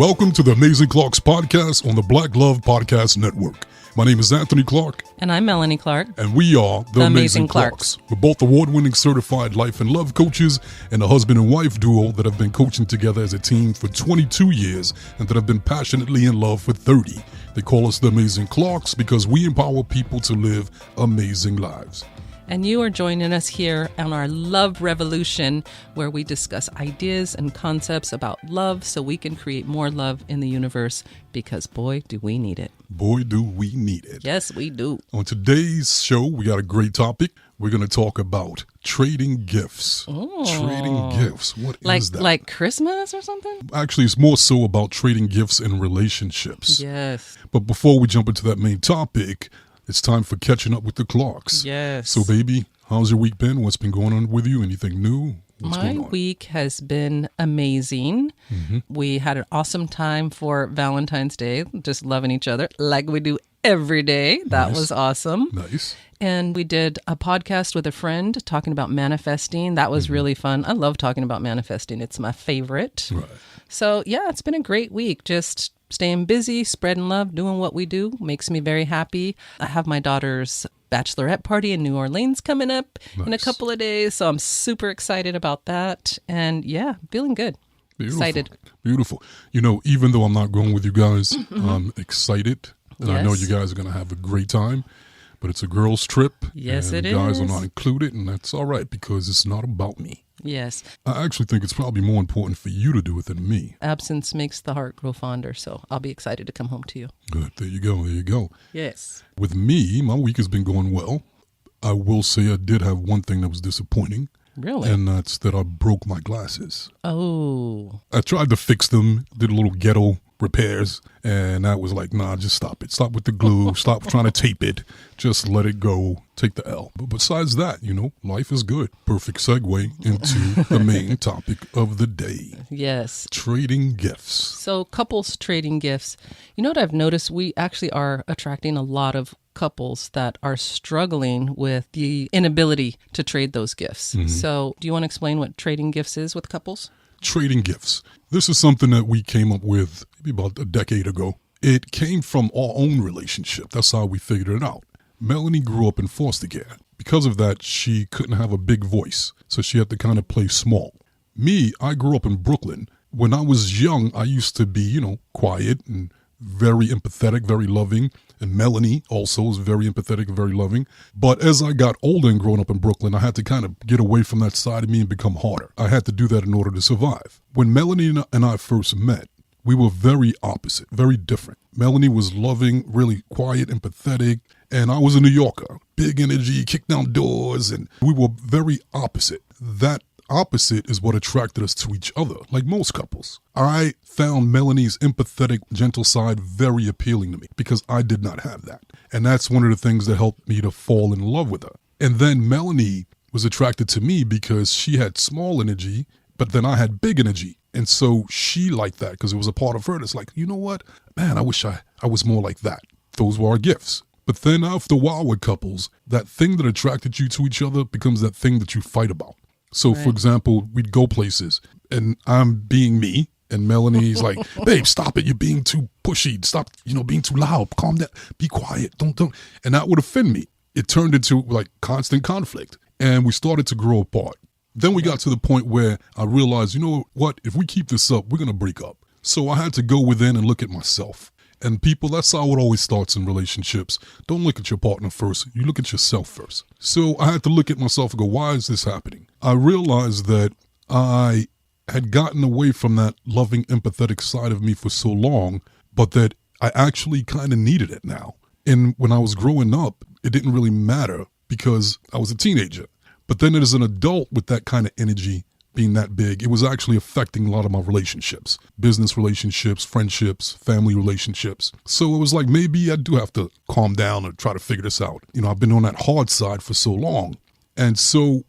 Welcome to the Amazing Clarks podcast on the Black Love Podcast Network. My name is Anthony Clark. And I'm Melanie Clark. And we are the Amazing Clarks. We're both award-winning certified life and love coaches and a husband and wife duo that have been coaching together as a team for 22 years and that have been passionately in love for 30. They call us the Amazing Clarks because we empower people to live amazing lives. And you are joining us here on our Love Revolution, where we discuss ideas and concepts about love so we can create more love in the universe, because boy, do we need it. Boy, do we need it. Yes, we do. On today's show, we got a great topic. We're going to talk about trading gifts. Oh. Trading gifts. What is that? Like Christmas or something? Actually, it's more so about trading gifts in relationships. Yes. But before we jump into that main topic, it's time for catching up with the Clarks. Yes. So, baby, how's your week been? What's been going on with you? Anything new? What's My going on? week has been amazing. Mm-hmm. We had an awesome time for Valentine's Day, just loving each other like we do every day. That Nice. was awesome. Nice. And we did a podcast with a friend talking about manifesting. That was really fun. I love talking about manifesting. It's my favorite. Right. So, yeah, it's been a great week. Just staying busy, spreading love, doing what we do makes me very happy. I have my daughter's bachelorette party in New Orleans coming up in a Nice. couple of days. So I'm super excited about that. And yeah, feeling good. Beautiful. Excited. Beautiful. You know, even though I'm not going with you guys, I'm excited. And I know Yes. you guys are going to have a great time. But it's a girls' trip. Yes, and it guys are is. not included, and that's all right because it's not about me. Yes. I actually think it's probably more important for you to do it than me. Absence makes the heart grow fonder. So I'll be excited to come home to you. Good. There you go. There you go. Yes. With me, my week has been going well. I will say I did have one thing that was disappointing, Really? and that's that I broke my glasses. Oh. I tried to fix them, did a little ghetto repairs, and that was like, nah, just stop it. Stop with the glue. Stop trying to tape it. Just let it go. Take the L. But besides that, you know, life is good. Perfect segue into the main topic of the day. Yes. Trading gifts. So couples trading gifts. You know what I've noticed? We actually are attracting a lot of couples that are struggling with the inability to trade those gifts. So do you want to explain what trading gifts is with couples? Trading gifts. This is something that we came up with maybe about a decade ago. It came from our own relationship. That's how we figured it out. Melanie grew up in foster care. Because of that, she couldn't have a big voice, so she had to kind of play small. Me, I grew up in Brooklyn. When I was young, I used to be, quiet and very empathetic, very loving. And Melanie also was very empathetic and very loving. But as I got older and growing up in Brooklyn, I had to kind of get away from that side of me and become harder. I had to do that in order to survive. When Melanie and I first met, we were very opposite, very different. Melanie was loving, really quiet, empathetic, and I was a New Yorker. Big energy, kick down doors, and we were very opposite. That opposite is what attracted us to each other, like most couples. I found Melanie's empathetic, gentle side very appealing to me because I did not have that. And that's one of the things that helped me to fall in love with her. And then Melanie was attracted to me because she had small energy, but then I had big energy. And so she liked that because it was a part of her that's like, you know what? Man, I wish I was more like that. Those were our gifts. But then after a while with couples, that thing that attracted you to each other becomes that thing that you fight about. So, Right. for example, we'd go places and I'm being me and Melanie's like, babe, stop it. You're being too pushy. Stop, being too loud. Calm down. Be quiet. Don't. And that would offend me. It turned into like constant conflict and we started to grow apart. Then we got to the point where I realized, you know what? If we keep this up, we're going to break up. So I had to go within and look at myself. And people, that's how it always starts in relationships. Don't look at your partner first. You look at yourself first. So I had to look at myself and go, why is this happening? I realized that I had gotten away from that loving, empathetic side of me for so long, but that I actually kind of needed it now. And when I was growing up, it didn't really matter because I was a teenager. But then as an adult with that kind of energy, being that big, it was actually affecting a lot of my relationships, business relationships, friendships, family relationships. So it was like, maybe I do have to calm down or try to figure this out. I've been on that hard side for so long. And so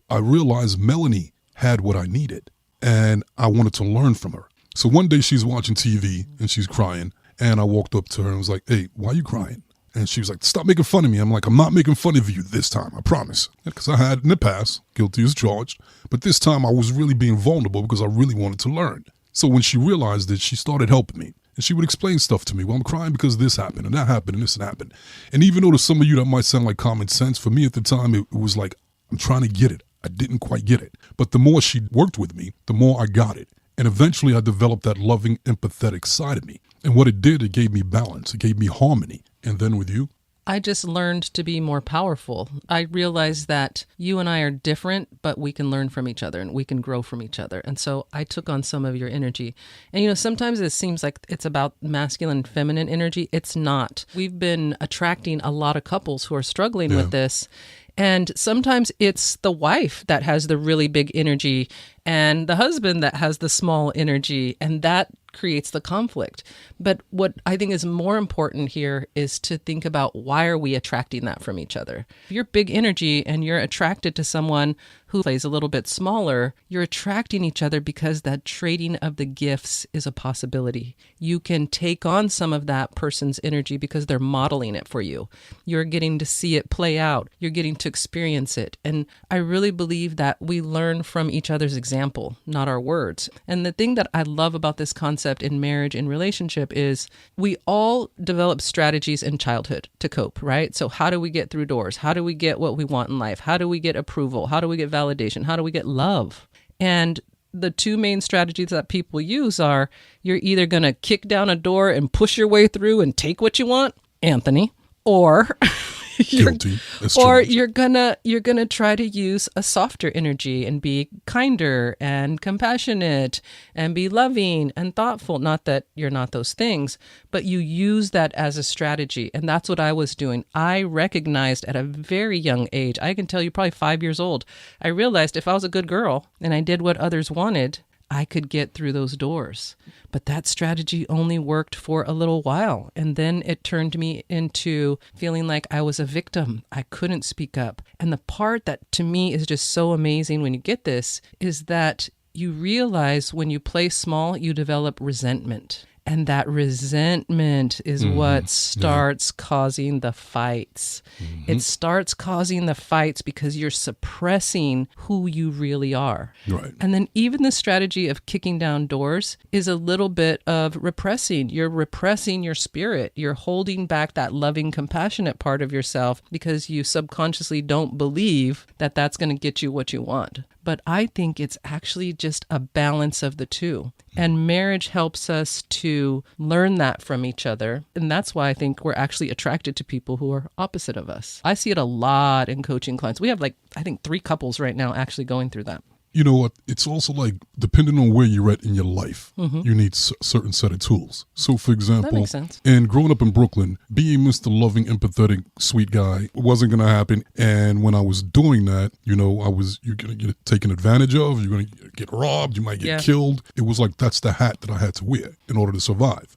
I realized Melanie had what I needed and I wanted to learn from her. So one day she's watching TV and she's crying and I walked up to her and was like, hey, why are you crying? And she was like, stop making fun of me. I'm like, I'm not making fun of you this time, I promise. Because I had in the past, guilty as charged. But this time I was really being vulnerable because I really wanted to learn. So when she realized it, she started helping me. And she would explain stuff to me. Well, I'm crying because this happened and that happened and this happened. And even though to some of you that might sound like common sense, for me at the time, it was like, I'm trying to get it. I didn't quite get it. But the more she worked with me, the more I got it. And eventually I developed that loving, empathetic side of me. And what it did, it gave me balance. It gave me harmony. And then with you, I just learned to be more powerful. I realized that you and I are different, but we can learn from each other and we can grow from each other. And so I took on some of your energy. And, sometimes it seems like it's about masculine and feminine energy. It's not. We've been attracting a lot of couples who are struggling with this. And sometimes it's the wife that has the really big energy and the husband that has the small energy, and that creates the conflict. But what I think is more important here is to think about, why are we attracting that from each other? If you're big energy and you're attracted to someone who plays a little bit smaller, you're attracting each other because that trading of the gifts is a possibility. You can take on some of that person's energy because they're modeling it for you. You're getting to see it play out. You're getting to experience it. And I really believe that we learn from each other's example, not our words. And the thing that I love about this concept in marriage and relationship is we all develop strategies in childhood to cope, right? So how do we get through doors? How do we get what we want in life? How do we get approval? How do we get validation? How do we get love? And the two main strategies that people use are, you're either going to kick down a door and push your way through and take what you want, Anthony, or guilty. You're gonna try to use a softer energy and be kinder and compassionate and be loving and thoughtful. Not that you're not those things, but you use that as a strategy. And that's what I was doing. I recognized at a very young age, I can tell you probably 5 years old, I realized if I was a good girl and I did what others wanted, I could get through those doors. But that strategy only worked for a little while. And then it turned me into feeling like I was a victim. I couldn't speak up. And the part that to me is just so amazing when you get this is that you realize when you play small, you develop resentment. And that resentment is what starts causing the fights. It starts causing the fights because you're suppressing who you really are. Right. And then even the strategy of kicking down doors is a little bit of repressing. You're repressing your spirit. You're holding back that loving, compassionate part of yourself because you subconsciously don't believe that that's going to get you what you want. But I think it's actually just a balance of the two. And marriage helps us to learn that from each other. And that's why I think we're actually attracted to people who are opposite of us. I see it a lot in coaching clients. We have I think 3 couples right now actually going through that. You know what? It's also depending on where you're at in your life, you need a certain set of tools. So, for example, that makes sense. And growing up in Brooklyn, being Mr. Loving, empathetic, sweet guy wasn't going to happen. And when I was doing that, you're going to get taken advantage of. You're going to get robbed. You might get killed. It was like that's the hat that I had to wear in order to survive.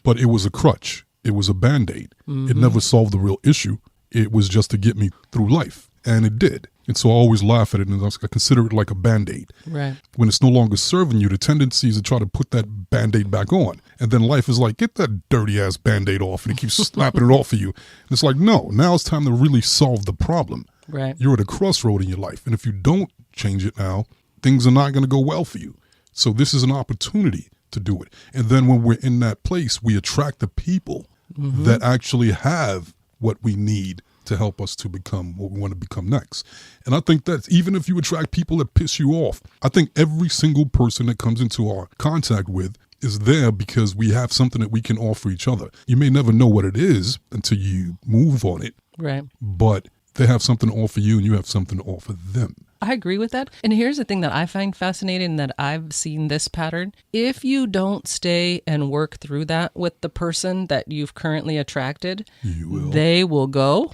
But it was a crutch. It was a Band-Aid. It never solved the real issue. It was just to get me through life. And it did. And so I always laugh at it, and I consider it like a Band-Aid. Right. When it's no longer serving you, the tendency is to try to put that Band-Aid back on. And then life is like, get that dirty-ass Band-Aid off, and it keeps slapping it off of you. And it's like, no, now it's time to really solve the problem. Right. You're at a crossroad in your life, and if you don't change it now, things are not going to go well for you. So this is an opportunity to do it. And then when we're in that place, we attract the people that actually have what we need to help us to become what we want to become next. And I think that even if you attract people that piss you off, I think every single person that comes into our contact with is there because we have something that we can offer each other. You may never know what it is until you move on it. Right. But they have something to offer you and you have something to offer them. I agree with that. And here's the thing that I find fascinating, that I've seen this pattern. If you don't stay and work through that with the person that you've currently attracted, they will go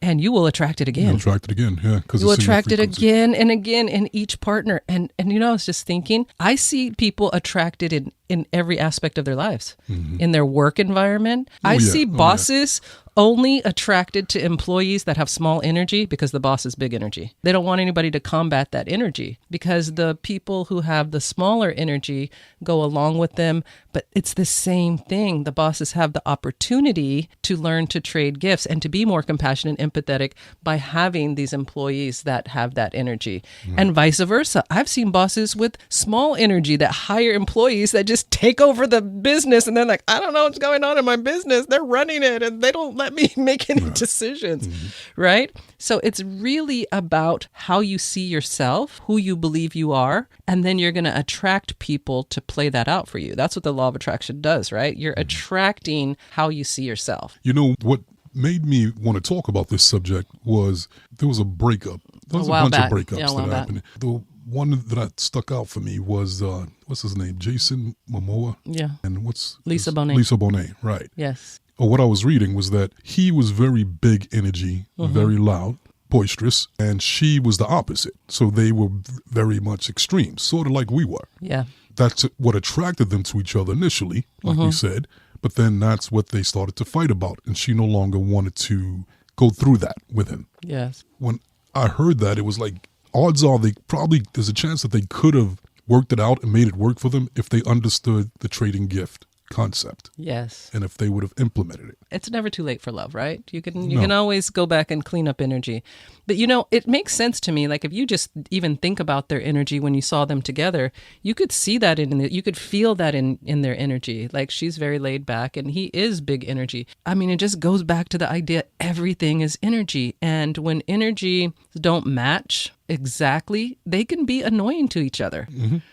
and you will attract it again. You'll attract it again, yeah. You'll attract it again and again in each partner. And I was just thinking, I see people attracted in every aspect of their lives. In their work environment. I see bosses only attracted to employees that have small energy because the boss is big energy. They don't want anybody to combat that energy because the people who have the smaller energy go along with them. But it's the same thing. The bosses have the opportunity to learn to trade gifts and to be more compassionate and empathetic by having these employees that have that energy. And vice versa. I've seen bosses with small energy that hire employees that just take over the business and they're like, I don't know what's going on in my business. They're running it and they don't let me make any decisions, right? So it's really about how you see yourself, who you believe you are, and then you're going to attract people to play that out for you. That's what the law of attraction does, right? You're attracting how you see yourself. You know, what made me want to talk about this subject was there was a breakup. There was a bunch of breakups that happened. The one that stuck out for me was, what's his name? Jason Momoa? Yeah. And what's... Lisa Bonet. Lisa Bonet, right. Yes. What I was reading was that he was very big energy, very loud, boisterous, and she was the opposite. So they were very much extreme, sort of like we were. Yeah. That's what attracted them to each other initially, like we said. But then that's what they started to fight about. And she no longer wanted to go through that with him. Yes. When I heard that, it was like, odds are there's a chance that they could have worked it out and made it work for them if they understood the trading gift concept. Yes. And if they would have implemented it. It's never too late for love, right? You can always go back and clean up energy. But it makes sense to me. Like if you just even think about their energy when you saw them together, you could see that you could feel that in their energy. Like she's very laid back and he is big energy. I mean, it just goes back to the idea everything is energy. And when energy don't match exactly, they can be annoying to each other.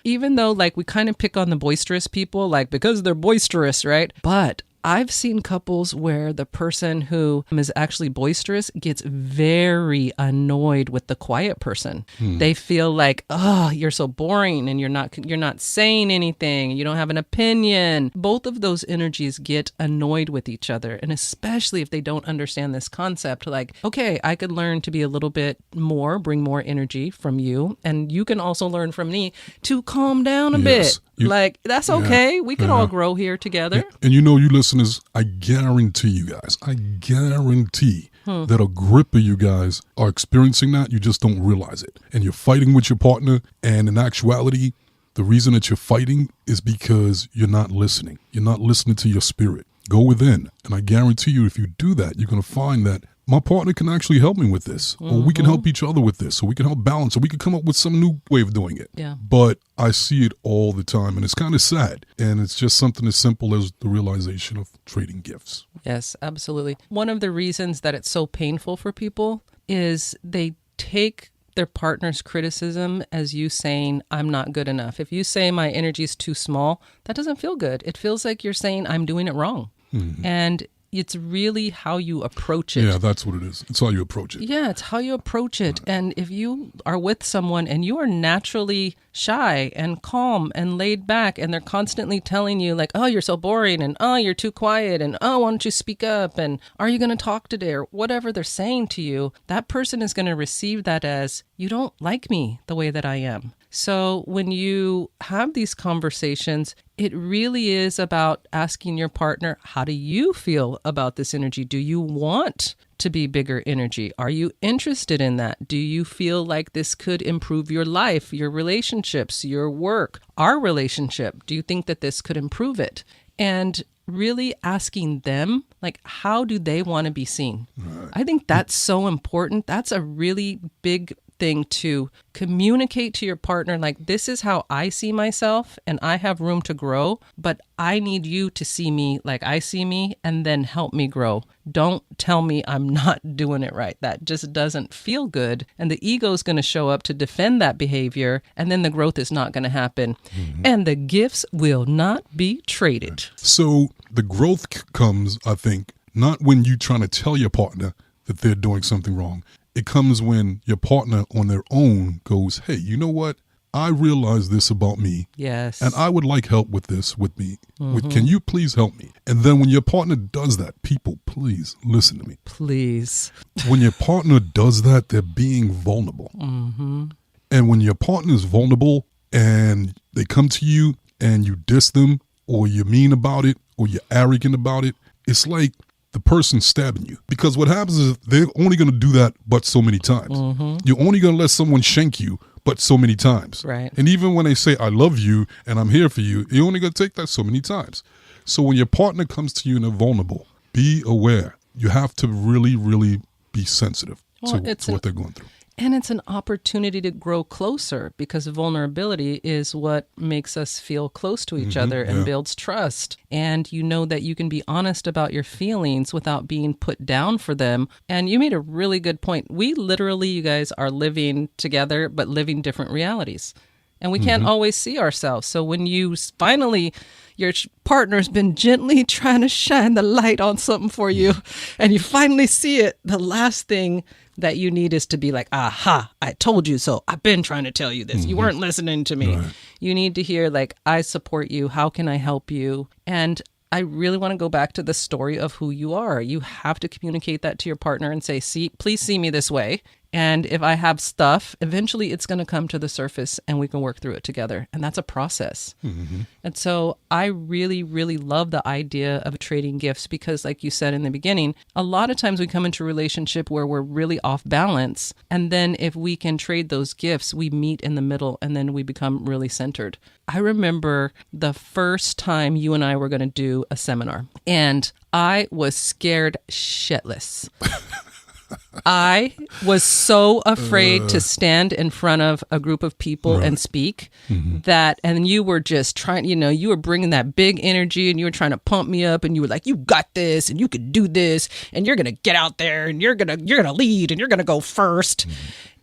Even though like we kind of pick on the boisterous people, like because they're boisterous, right? But I've seen couples where the person who is actually boisterous gets very annoyed with the quiet person. They feel like, oh, you're so boring and you're not saying anything. You don't have an opinion. Both of those energies get annoyed with each other. And especially if they don't understand this concept, like, okay, I could learn to be a little bit more, bring more energy from you. And you can also learn from me to calm down a bit. Like, that's okay. We can all grow here together. And you listeners, I guarantee you guys, that a grip of you guys are experiencing that. You just don't realize it. And you're fighting with your partner. And in actuality, the reason that you're fighting is because you're not listening. You're not listening to your spirit. Go within. And I guarantee you, if you do that, you're going to find that my partner can actually help me with this, or we can help each other with this, or we can help balance, or we can come up with some new way of doing it. Yeah. But I see it all the time, and it's kind of sad. And it's just something as simple as the realization of trading gifts. Yes, absolutely. One of the reasons that it's so painful for people is they take their partner's criticism as you saying, I'm not good enough. If you say my energy is too small, that doesn't feel good. It feels like you're saying I'm doing it wrong. And it's really how you approach it. Yeah, that's what it is. It's how you approach it. Yeah, it's how you approach it. And if you are with someone and you are naturally shy and calm and laid back and they're constantly telling you like, oh, you're so boring and oh, you're too quiet and oh, why don't you speak up and are you going to talk today or whatever they're saying to you, that person is going to receive that as you don't like me the way that I am. So when you have these conversations, it really is about asking your partner, how do you feel about this energy? Do you want to be bigger energy? Are you interested in that? Do you feel like this could improve your life, your relationships, your work, our relationship? Do you think that this could improve it? And really asking them, like, how do they want to be seen? Right. I think that's so important. That's a really big thing to communicate to your partner, like, this is how I see myself and I have room to grow, but I need you to see me like I see me and then help me grow. Don't tell me I'm not doing it right. That just doesn't feel good. And the ego is going to show up to defend that behavior, and then the growth is not going to happen. And the gifts will not be traded. So the growth comes, I think, not when you're trying to tell your partner that they're doing something wrong. It comes when your partner on their own goes, hey, you know what? I realize this about me. Yes. And I would like help with this with me. Can you please help me? And then when your partner does that, people, please listen to me. Please. When your partner does that, they're being vulnerable. And when your partner is vulnerable and they come to you and you diss them or you're mean about it or you're arrogant about it, it's like the person stabbing you. Because what happens is they're only going to do that but so many times. You're only going to let someone shank you but so many times. Right. And even when they say, I love you and I'm here for you, you're only going to take that so many times. So when your partner comes to you and they're vulnerable, be aware. You have to really, really be sensitive to what they're going through. And it's an opportunity to grow closer, because vulnerability is what makes us feel close to each other and builds trust. And you know that you can be honest about your feelings without being put down for them. And you made a really good point. We literally, you guys, are living together, but living different realities. And we can't always see ourselves. So when you finally, your partner's been gently trying to shine the light on something for you, and you finally see it, the last thing that you need is to be like, aha, I told you so. I've been trying to tell you this. You weren't listening to me. Right. You need to hear, like, I support you. How can I help you? And I really want to go back to the story of who you are. You have to communicate that to your partner and say, please see me this way. And if I have stuff, eventually it's going to come to the surface and we can work through it together. And that's a process. And so I really, really love the idea of trading gifts, because like you said in the beginning, a lot of times we come into a relationship where we're really off balance. And then if we can trade those gifts, we meet in the middle and then we become really centered. I remember the first time you and I were going to do a seminar, and I was scared shitless. I was so afraid to stand in front of a group of people and speak that, and you were just trying, you were bringing that big energy and you were trying to pump me up, and you were like, you got this and you could do this and you're going to get out there and you're going to lead and you're going to go first.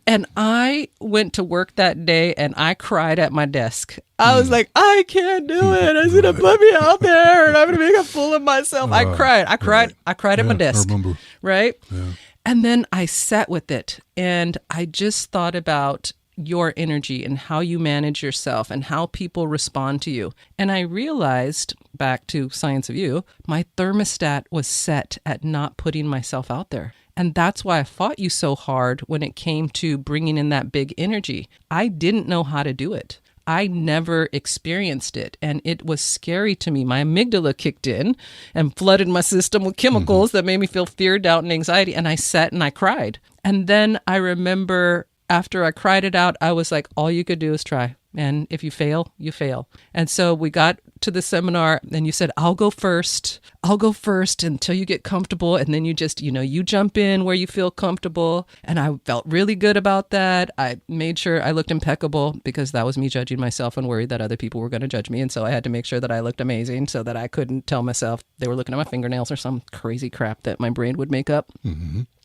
And I went to work that day and I cried at my desk. I was like, I can't do it. It's going to put me out there and I'm going to make a fool of myself. I cried at my desk. I remember. Right? Yeah. And then I sat with it and I just thought about your energy and how you manage yourself and how people respond to you. And I realized, back to Science of You, my thermostat was set at not putting myself out there. And that's why I fought you so hard when it came to bringing in that big energy. I didn't know how to do it. I never experienced it, and it was scary to me. My amygdala kicked in and flooded my system with chemicals that made me feel fear, doubt, and anxiety, and I sat and I cried. And then I remember after I cried it out, I was like, all you could do is try. And if you fail, you fail. And so we got to the seminar and you said, I'll go first until you get comfortable. And then you just, you jump in where you feel comfortable. And I felt really good about that. I made sure I looked impeccable, because that was me judging myself and worried that other people were going to judge me. And so I had to make sure that I looked amazing so that I couldn't tell myself they were looking at my fingernails or some crazy crap that my brain would make up.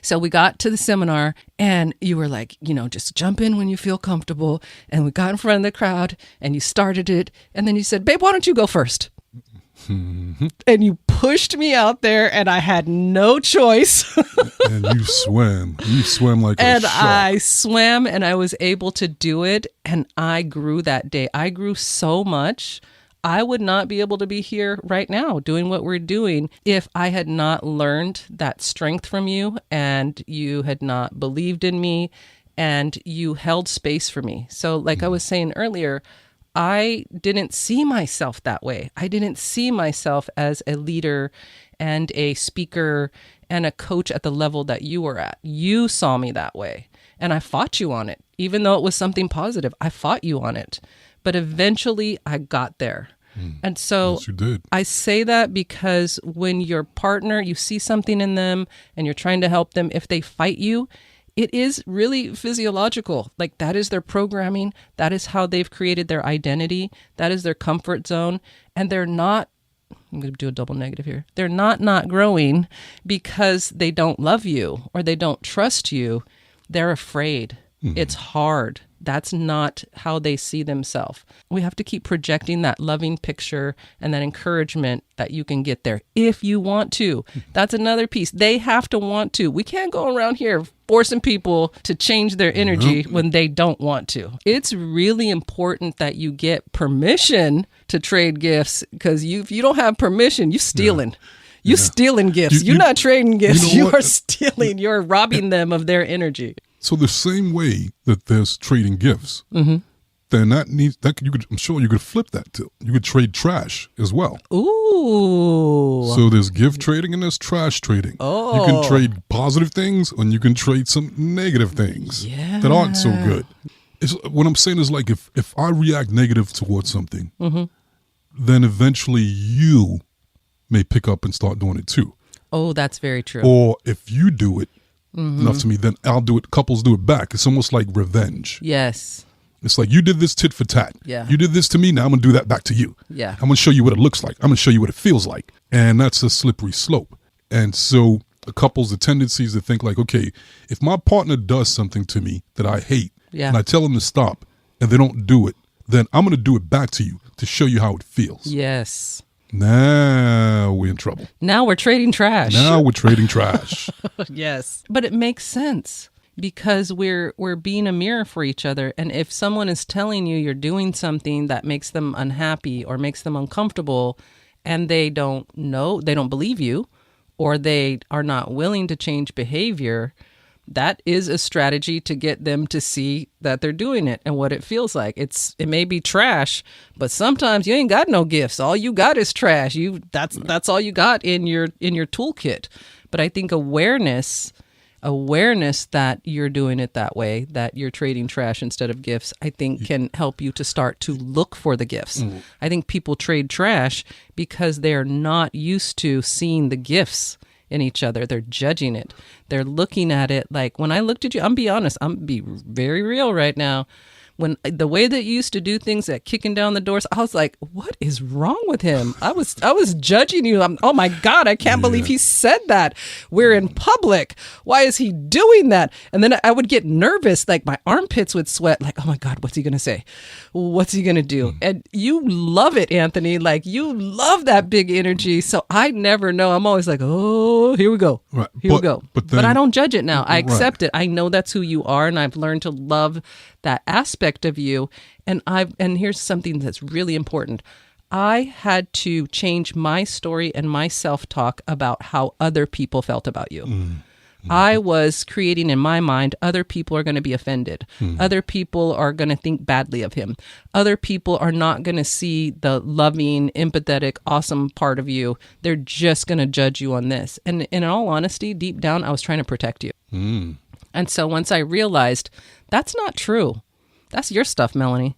So we got to the seminar and you were like, just jump in when you feel comfortable. And we got in front of the crowd and you started it. And then you said, babe, why don't you go first? And you pushed me out there and I had no choice. And you swam like a shark. And I swam and I was able to do it. And I grew that day. I grew so much. I would not be able to be here right now doing what we're doing if I had not learned that strength from you and you had not believed in me and you held space for me. So like I was saying earlier, I didn't see myself that way. I didn't see myself as a leader and a speaker and a coach at the level that you were at. You saw me that way. And I fought you on it. Even though it was something positive, I fought you on it. But eventually I got there. And so yes, you did. I say that because when your partner, you see something in them and you're trying to help them, if they fight you, it is really physiological. Like that is their programming. That is how they've created their identity. That is their comfort zone. And they're not, I'm going to do a double negative here. They're not growing because they don't love you or they don't trust you. They're afraid. It's hard. That's not how they see themselves. We have to keep projecting that loving picture and that encouragement that you can get there if you want to. That's another piece. They have to want to. We can't go around here forcing people to change their energy when they don't want to. It's really important that you get permission to trade gifts, because if you don't have permission, you're stealing. Yeah. You're stealing gifts. You're not trading gifts. You are stealing. You're robbing them of their energy. So the same way that there's trading gifts, then I'm sure you could flip that too. You could trade trash as well. Ooh. So there's gift trading and there's trash trading. Oh. You can trade positive things and you can trade some negative things that aren't so good. What I'm saying is, like, if I react negative towards something, then eventually you may pick up and start doing it too. Oh, that's very true. Or if you do it enough to me, then I'll do it. Couples do it back. It's almost like revenge. Yes. It's like, you did this tit for tat. Yeah. You did this to me. Now I'm going to do that back to you. Yeah. I'm going to show you what it looks like. I'm going to show you what it feels like. And that's a slippery slope. And so the couples, the tendency is to think like, okay, if my partner does something to me that I hate, and I tell them to stop and they don't do it, then I'm going to do it back to you to show you how it feels. Yes. Now we're in trouble. Now we're trading trash. Yes. But it makes sense because we're being a mirror for each other. And if someone is telling you you're doing something that makes them unhappy or makes them uncomfortable and they don't know, they don't believe you, or they are not willing to change behavior, that is a strategy to get them to see that they're doing it and what it feels like. It may be trash, but sometimes you ain't got no gifts. All you got is trash. That's all you got in your toolkit. But I think awareness that you're doing it that way, that you're trading trash instead of gifts, I think can help you to start to look for the gifts. I think people trade trash because they're not used to seeing the gifts in each other. They're judging it. They're looking at it like, when I looked at you, I'm be honest, I'm be very real right now. When the way that you used to do things, that kicking down the doors, I was like, what is wrong with him? I was judging you. Oh my God, I can't believe he said that. We're in public. Why is he doing that? And then I would get nervous, like my armpits would sweat, like, oh my God, what's he going to say? What's he going to do? And you love it, Anthony. Like, you love that big energy. So I never know. I'm always like, oh, here we go. Right. Here we go. But I don't judge it now. I accept Right. it. I know that's who you are, and I've learned to love that aspect of you. And here's something that's really important. I had to change my story and my self-talk about how other people felt about you. I was creating in my mind, other people are going to be offended. Other people are going to think badly of him. Other people are not going to see the loving, empathetic, awesome part of you. They're just going to judge you on this. And in all honesty, deep down, I was trying to protect you. And so once I realized that's not true. That's your stuff, Melanie.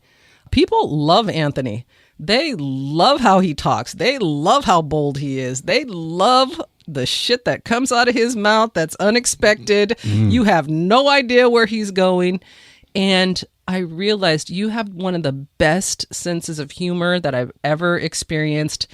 People love Anthony. They love how he talks. They love how bold he is. They love the shit that comes out of his mouth that's unexpected. You have no idea where he's going. And I realized you have one of the best senses of humor that I've ever experienced.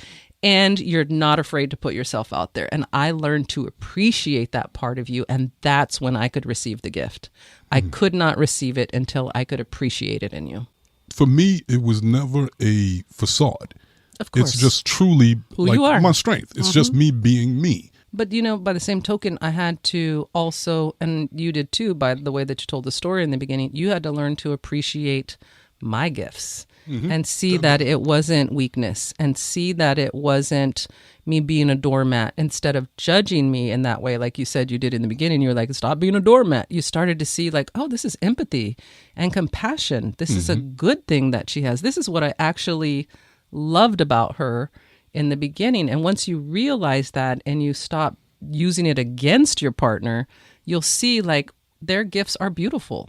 And you're not afraid to put yourself out there. And I learned to appreciate that part of you. And that's when I could receive the gift. I could not receive it until I could appreciate it in you. For me, it was never a facade. Of course. It's just truly Who like you are. my strength. It's just me being me. But, by the same token, I had to also, and you did too, by the way that you told the story in the beginning, you had to learn to appreciate my gifts and see that it wasn't weakness and see that it wasn't me being a doormat instead of judging me in that way. Like you said, you did in the beginning, you were like, stop being a doormat. You started to see like, oh, this is empathy and compassion. This is a good thing that she has. This is what I actually loved about her in the beginning. And once you realize that and you stop using it against your partner, you'll see like their gifts are beautiful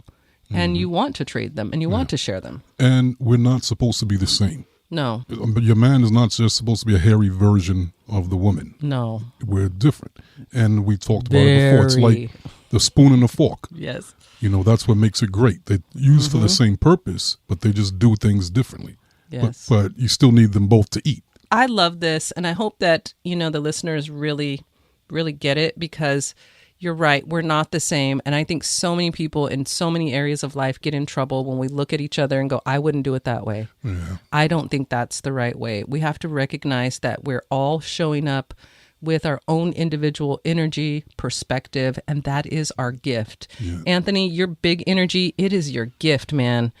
and you want to trade them and you want to share them. And we're not supposed to be the same. No. But your man is not just supposed to be a hairy version of the woman. No. We're different. And we talked about it before. It's like the spoon and the fork. Yes. That's what makes it great. They're used for the same purpose, but they just do things differently. Yes. But you still need them both to eat. I love this. And I hope that, the listeners really, really get it because you're right. We're not the same. And I think so many people in so many areas of life get in trouble when we look at each other and go, I wouldn't do it that way. Yeah. I don't think that's the right way. We have to recognize that we're all showing up with our own individual energy, perspective, and that is our gift. Yeah. Anthony, your big energy, it is your gift, man.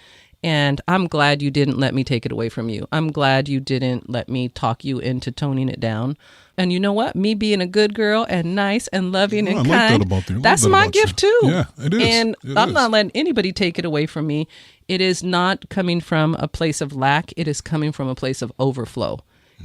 And I'm glad you didn't let me take it away from you. I'm glad you didn't let me talk you into toning it down. And you know what? Me being a good girl and nice and loving and I like kind, that about you. I love that's that my about gift you. too. Yeah, it is. And It I'm is. not letting anybody take it away from me. It is not coming from a place of lack. It is coming from a place of overflow.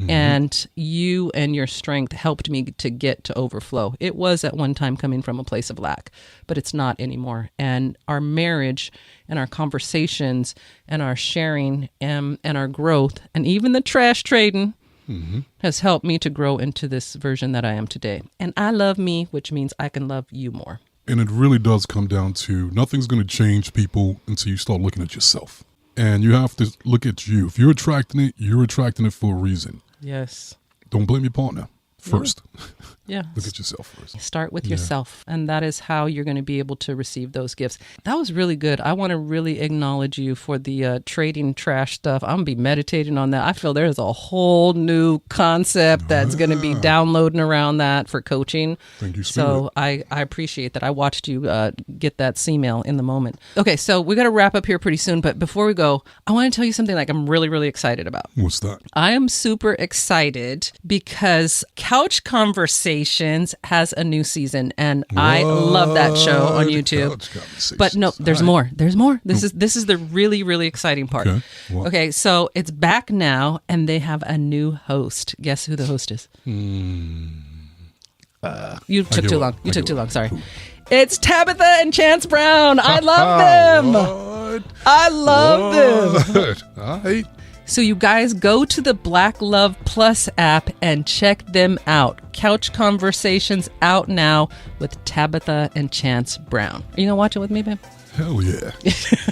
And you and your strength helped me to get to overflow. It was at one time coming from a place of lack, but it's not anymore. And our marriage and our conversations and our sharing and our growth and even the trash trading has helped me to grow into this version that I am today. And I love me, which means I can love you more. And it really does come down to nothing's going to change people until you start looking at yourself. And you have to look at you. If you're attracting it, you're attracting it for a reason. Yes. Don't blame your partner first. Yeah. Look at yourself first. Start with yourself, and that is how you're going to be able to receive those gifts. That was really good. I want to really acknowledge you for the trading trash stuff. I'm going to be meditating on that. I feel there's a whole new concept that's going to be downloading around that for coaching. Thank you, Spirit. So I appreciate that. I watched you get that C-mail in the moment. Okay, so we got to wrap up here pretty soon, but before we go, I want to tell you something like I'm really, really excited about. What's that? I am super excited because Couch Conversations has a new season, and I love that show on YouTube. But no, there's more. There's more. This is the really, really exciting part. Okay. Okay, so it's back now, and they have a new host. Guess who the host is? You took too long. You took too long. Sorry. It's Tabitha and Chance Brown. I love them. What? I love them. All right. So you guys go to the Black Love Plus app and check them out. Couch Conversations out now with Tabitha and Chance Brown. Are you going to watch it with me, babe? Hell yeah.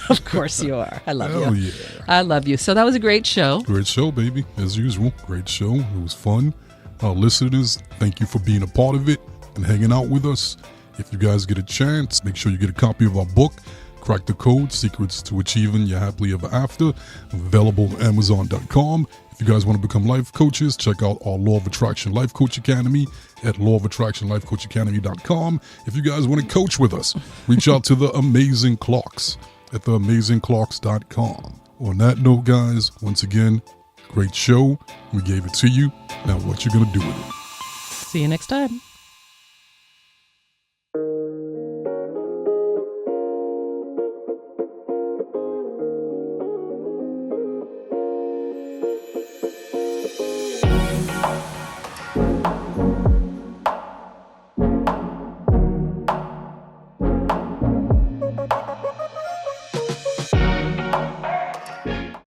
Of course you are. I love Hell you. yeah. I love you. So that was a great show. Great show, baby. As usual. Great show. It was fun. Our listeners, thank you for being a part of it and hanging out with us. If you guys get a chance, make sure you get a copy of our book, Crack the Code, Secrets to Achieving Your Happily Ever After, available on Amazon.com. If you guys want to become life coaches, check out our Law of Attraction Life Coach Academy at lawofattractionlifecoachacademy.com. If you guys want to coach with us, reach out to the Amazing Clocks at theamazingclocks.com. On that note, guys, once again, great show. We gave it to you. Now what you going to do with it? See you next time.